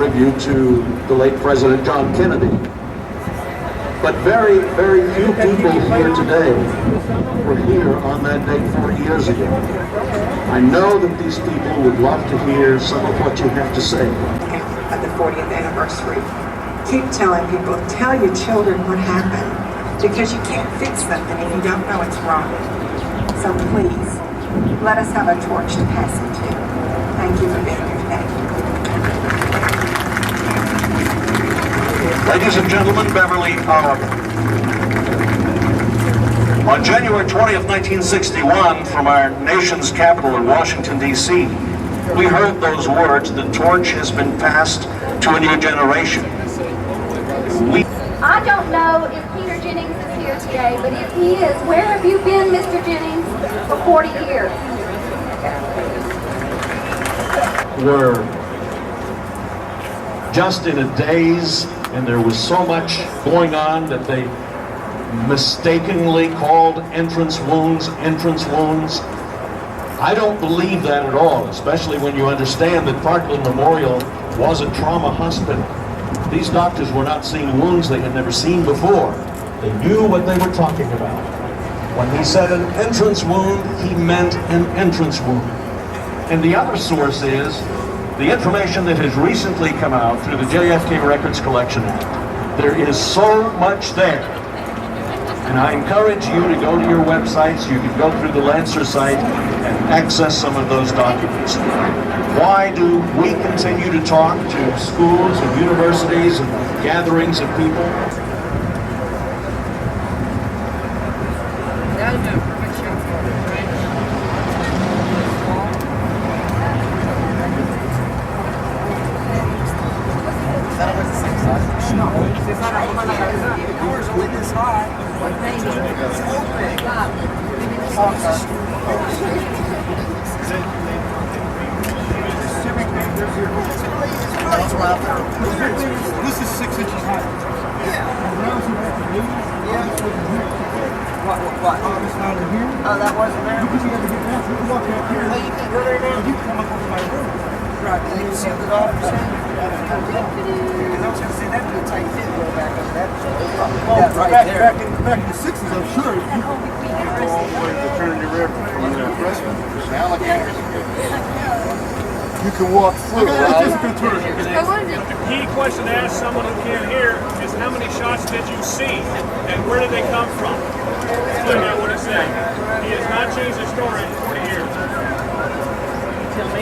tribute to the late President John Kennedy. But very, very few people here today were here on that day 40 years ago. I know that these people would love to hear some of what you have to say. At the 40th anniversary, keep telling people, tell your children what happened, because you can't fix something if you don't know it's wrong. So please, let us have a torch to pass it to. Thank you for being here today. Ladies and gentlemen, Beverly Oliver. On January 20th, 1961, from our nation's capital in Washington, D.C., we heard those words, the torch has been passed to a new generation. I don't know if Peter Jennings is here today, but if he is, where have you been, Mr. Jennings, for 40 years? We're just in a daze, and there was so much going on that they mistakenly called entrance wounds. I don't believe that at all, especially when you understand that Parkland Memorial was a trauma hospital. These doctors were not seeing wounds they had never seen before. They knew what they were talking about. When he said an entrance wound, he meant an entrance wound. And the other source is the information that has recently come out through the JFK Records Collection Act. There is so much there. And I encourage you to go to your websites. You can go through the Lancer site and access some of those documents. Why do we continue to talk to schools and universities and gatherings of people? This is 6 inches high. Yeah. What? It's not in here. Oh, that wasn't there? Because you got to get down. You can walk out here. Oh, you can go there now? You can come up over my room. Right. And you see the officer? And I was going to say, that'd be a tight fit to go back up that. Oh, right there. Back in the 60s, I'm sure. You go all the way to Trinity River from the freshman. Alligators. You can walk through, right? The key question to ask someone who can't hear is how many shots did you see and where did they come from? Look at what it said. He has not changed his story in 40 years.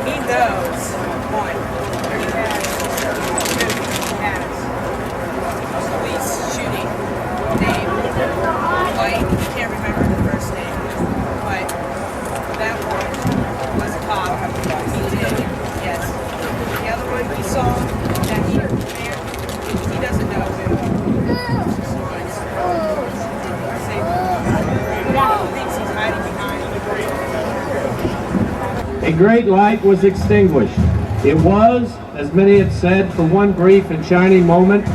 He knows one. Police shooting. Name. White. He can't remember the first name. But that one was a cop. He did. Yes. The other one we saw that he doesn't know who. Thinks he's hiding behind. A great light was extinguished. It was, as many had said, for one brief and shining moment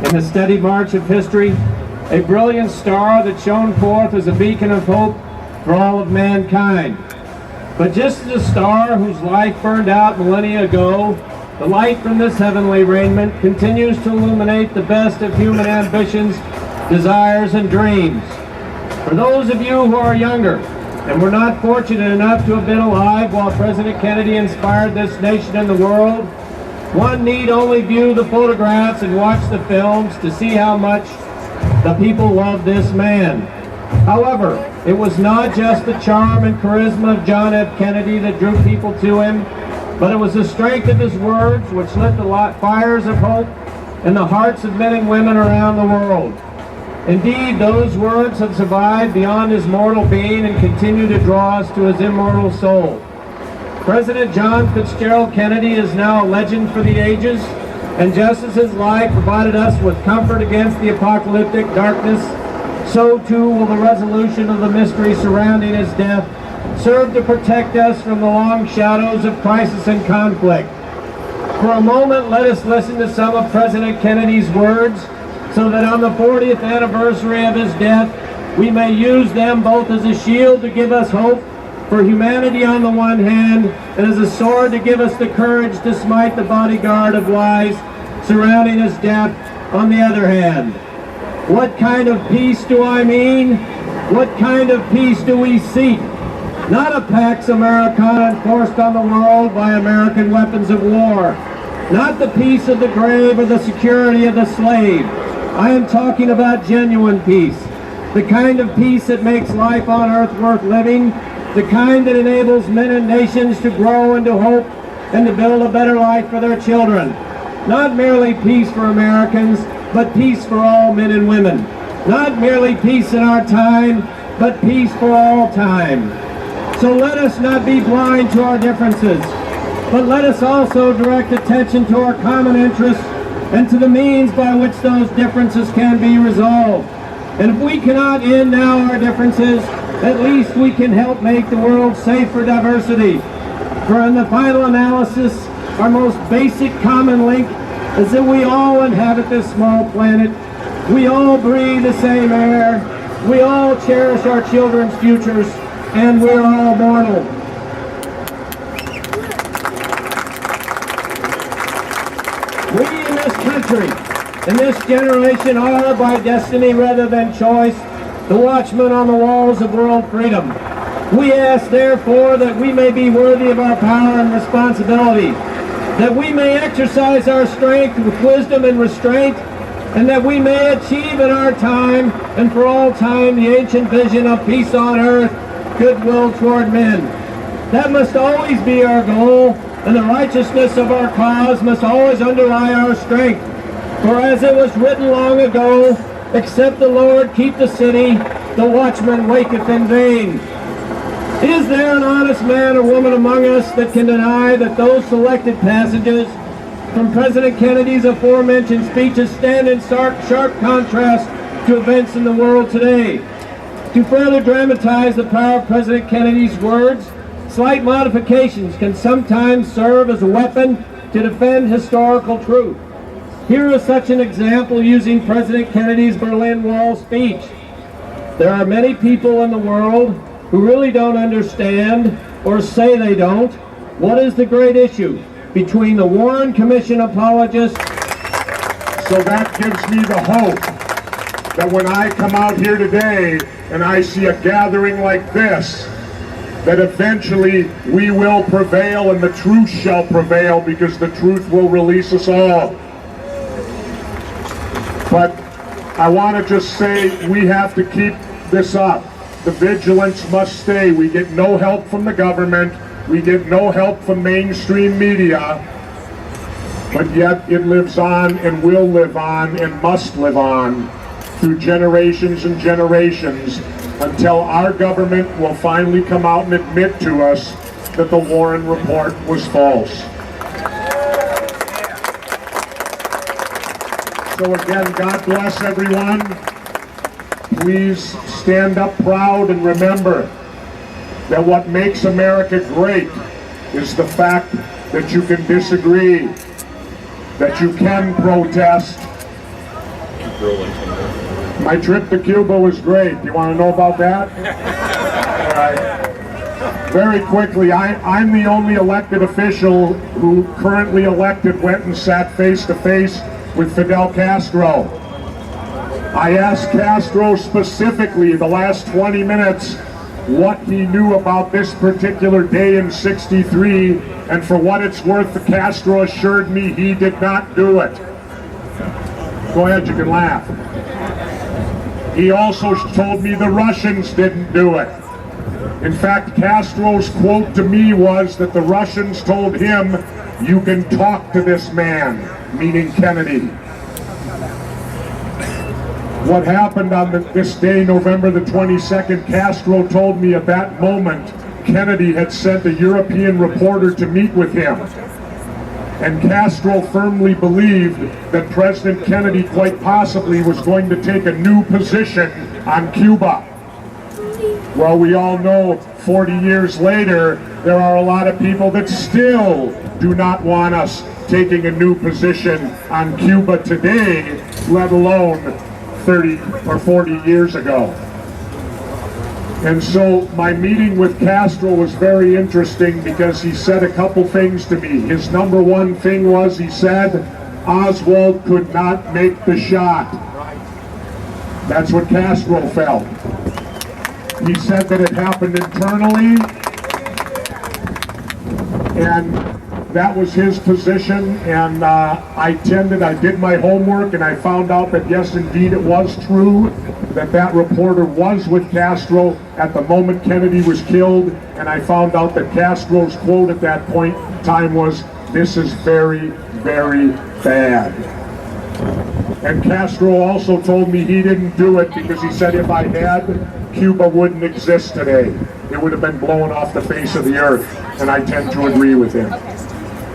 in the steady march of history, a brilliant star that shone forth as a beacon of hope for all of mankind. But just as a star whose life burned out millennia ago, the light from this heavenly raiment continues to illuminate the best of human ambitions, desires, and dreams. For those of you who are younger and were not fortunate enough to have been alive while President Kennedy inspired this nation and the world, one need only view the photographs and watch the films to see how much the people loved this man. However, it was not just the charm and charisma of John F. Kennedy that drew people to him, but it was the strength of his words which lit the fires of hope in the hearts of men and women around the world. Indeed, those words have survived beyond his mortal being and continue to draw us to his immortal soul. President John Fitzgerald Kennedy is now a legend for the ages, and just as his life provided us with comfort against the apocalyptic darkness, so too will the resolution of the mystery surrounding his death serve to protect us from the long shadows of crisis and conflict. For a moment, let us listen to some of President Kennedy's words, so that on the 40th anniversary of his death, we may use them both as a shield to give us hope for humanity on the one hand, and as a sword to give us the courage to smite the bodyguard of lies surrounding his death on the other hand. What kind of peace do I mean? What kind of peace do we seek? Not a Pax Americana enforced on the world by American weapons of war. Not the peace of the grave or the security of the slave. I am talking about genuine peace. The kind of peace that makes life on earth worth living. The kind that enables men and nations to grow into hope and to build a better life for their children. Not merely peace for Americans, but peace for all men and women. Not merely peace in our time, but peace for all time. So let us not be blind to our differences, but let us also direct attention to our common interests and to the means by which those differences can be resolved. And if we cannot end now our differences, at least we can help make the world safe for diversity. For in the final analysis, our most basic common link is that we all inhabit this small planet. We all breathe the same air. We all cherish our children's futures, and we're all mortal. We in this country, in this generation, are by destiny rather than choice, the watchmen on the walls of world freedom. We ask, therefore, that we may be worthy of our power and responsibility, that we may exercise our strength with wisdom and restraint, and that we may achieve in our time and for all time the ancient vision of peace on earth, goodwill toward men. That must always be our goal, and the righteousness of our cause must always underlie our strength. For as it was written long ago, except the Lord keep the city, the watchman waketh in vain. Is there an honest man or woman among us that can deny that those selected passages from President Kennedy's aforementioned speeches stand in sharp contrast to events in the world today? To further dramatize the power of President Kennedy's words, slight modifications can sometimes serve as a weapon to defend historical truth. Here is such an example using President Kennedy's Berlin Wall speech. There are many people in the world who really don't understand, or say they don't, what is the great issue between the Warren Commission apologists. So that gives me the hope that when I come out here today and I see a gathering like this, that eventually we will prevail and the truth shall prevail, because the truth will release us all. But I want to just say we have to keep this up. The vigilance must stay. We get no help from the government. We get no help from mainstream media. But yet it lives on and will live on and must live on through generations and generations until our government will finally come out and admit to us that the Warren report was false. So again, God bless everyone. Please stand up proud and remember that what makes America great is the fact that you can disagree, that you can protest. My trip to Cuba was great. You want to know about that? All right. Very quickly, I'm the only elected official who currently elected went and sat face to face with Fidel Castro. I asked Castro specifically the last 20 minutes what he knew about this particular day in '63, and for what it's worth, the Castro assured me he did not do it. Go ahead, you can laugh. He also told me the Russians didn't do it. In fact, Castro's quote to me was that the Russians told him, "You can talk to this man," meaning Kennedy. What happened on this day, November the 22nd, Castro told me at that moment Kennedy had sent a European reporter to meet with him. And Castro firmly believed that President Kennedy quite possibly was going to take a new position on Cuba. Well, we all know 40 years later, there are a lot of people that still do not want us taking a new position on Cuba today, let alone 30 or 40 years ago. And so my meeting with Castro was very interesting because he said a couple things to me. His number one thing was, he said, Oswald could not make the shot. That's what Castro felt. He said that it happened internally, and that was his position, and I did my homework, and I found out that yes, indeed, it was true that that reporter was with Castro at the moment Kennedy was killed, and I found out that Castro's quote at that point in time was, "This is very, very bad." And Castro also told me he didn't do it because he said if I had, Cuba wouldn't exist today. It would have been blown off the face of the earth, and I tend to agree with him.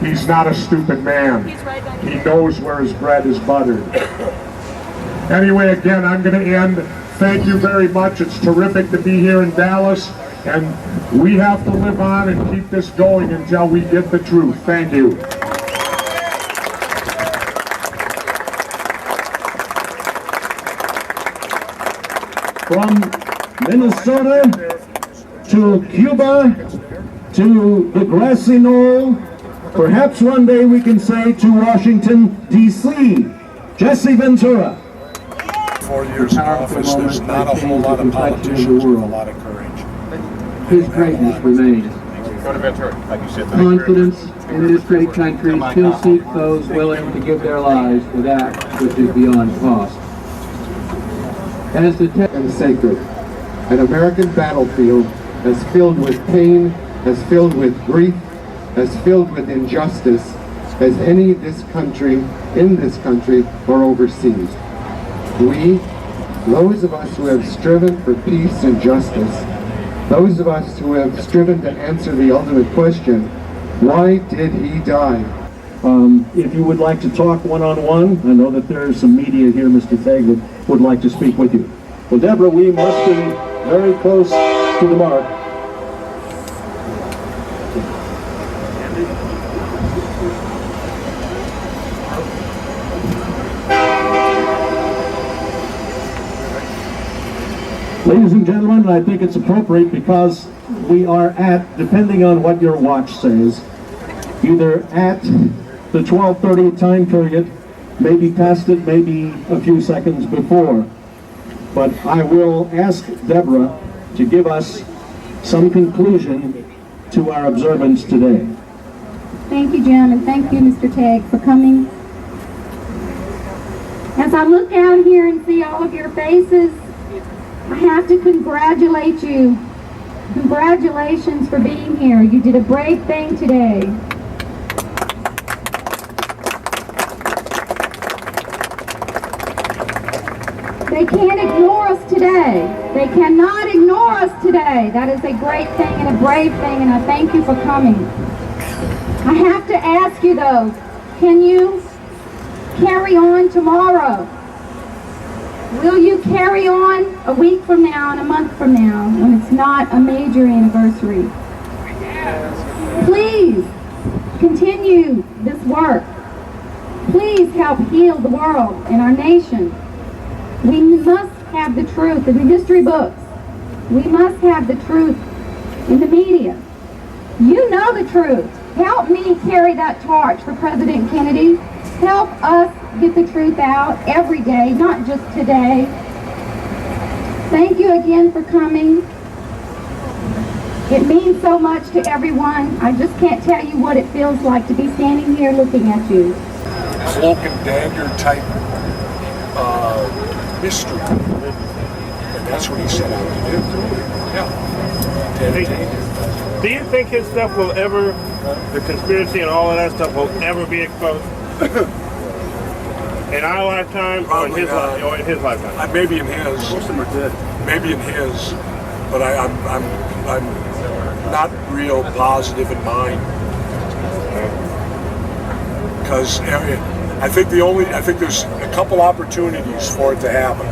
He's not a stupid man. He knows where his bread is buttered. Anyway, again, I'm going to end. Thank you very much. It's terrific to be here in Dallas, and we have to live on and keep this going until we get the truth. Thank you. From Minnesota to Cuba to the grassy knoll, perhaps one day we can say to Washington, D.C., Jesse Ventura. 4 years in office, there's not a whole lot of politicians with a lot of courage. His greatness remains. Confidence in this great country still seek those willing to give their lives for that which is beyond cost. As the and sacred. An American battlefield as filled with pain, as filled with grief, as filled with injustice as any in this country or overseas. We, those of us who have striven for peace and justice, those of us who have striven to answer the ultimate question, why did he die? If you would like to talk one-on-one, I know that there is some media here, Mr. Fagg, that would like to speak with you. Well, Deborah, we must be very close to the mark. Ladies and gentlemen, I think it's appropriate because we are at, depending on what your watch says, either at the 12:30 time period, maybe past it, maybe a few seconds before. But I will ask Deborah to give us some conclusion to our observance today. Thank you, Jim, and thank you, Mr. Tagg, for coming. As I look out here and see all of your faces, I have to congratulate you. Congratulations for being here. You did a brave thing today. They can't ignore us today. They cannot ignore us today. That is a great thing and a brave thing, and I thank you for coming. I have to ask you though, can you carry on tomorrow? Will you carry on a week from now and a month from now when it's not a major anniversary? Please continue this work. Please help heal the world and our nation. We must have the truth in the history books. We must have the truth in the media. You know the truth. Help me carry that torch for President Kennedy. Help us get the truth out every day, not just today. Thank you again for coming. It means so much to everyone. I just can't tell you what it feels like to be standing here looking at you. Cloak and dagger type mystery. And that's what he set out to do. Yeah. Do you think his stuff will ever, the conspiracy and all of that stuff will ever be exposed? In our lifetime, or in his lifetime? Maybe in his. Most of them are dead. Maybe in his, but I'm not real positive in mine. Because I think there's a couple opportunities for it to happen.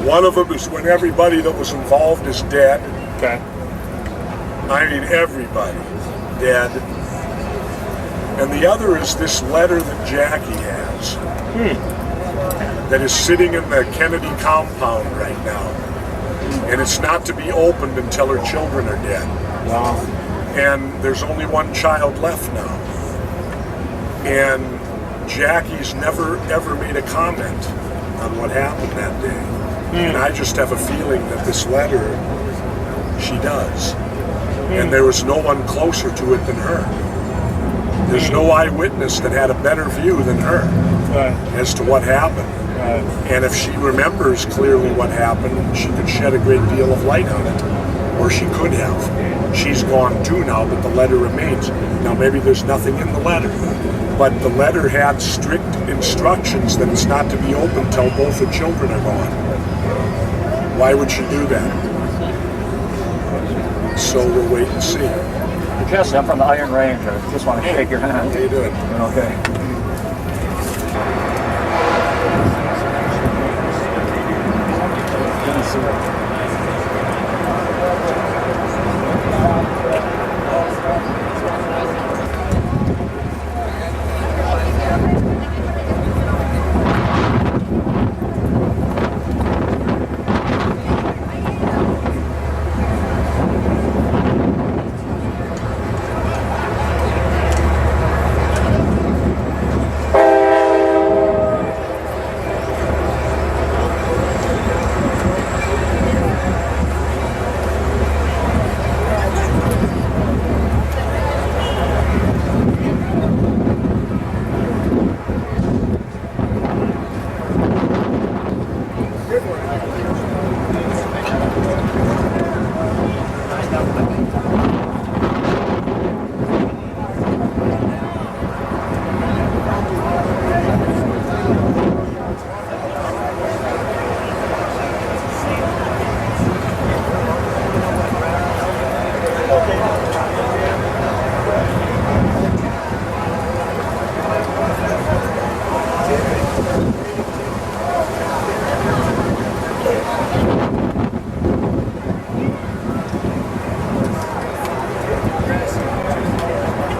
One of them is when everybody that was involved is dead. Okay. I mean everybody dead. And the other is this letter that Jackie has that is sitting in the Kennedy compound right now. And it's not to be opened until her children are dead. Wow. And there's only one child left now. And Jackie's never ever made a comment on what happened that day. And I just have a feeling that this letter, she does. And there was no one closer to it than her. There's no eyewitness that had a better view than her as to what happened. And if she remembers clearly what happened, she could shed a great deal of light on it. Or she could have. She's gone too now, but the letter remains. Now maybe there's nothing in the letter, but the letter had strict instructions that it's not to be opened till both her children are gone. Why would she do that? So we'll wait and see. Jesse, I'm from the Iron Range. I just want to shake your hand. How you doing? Okay. Good to see you.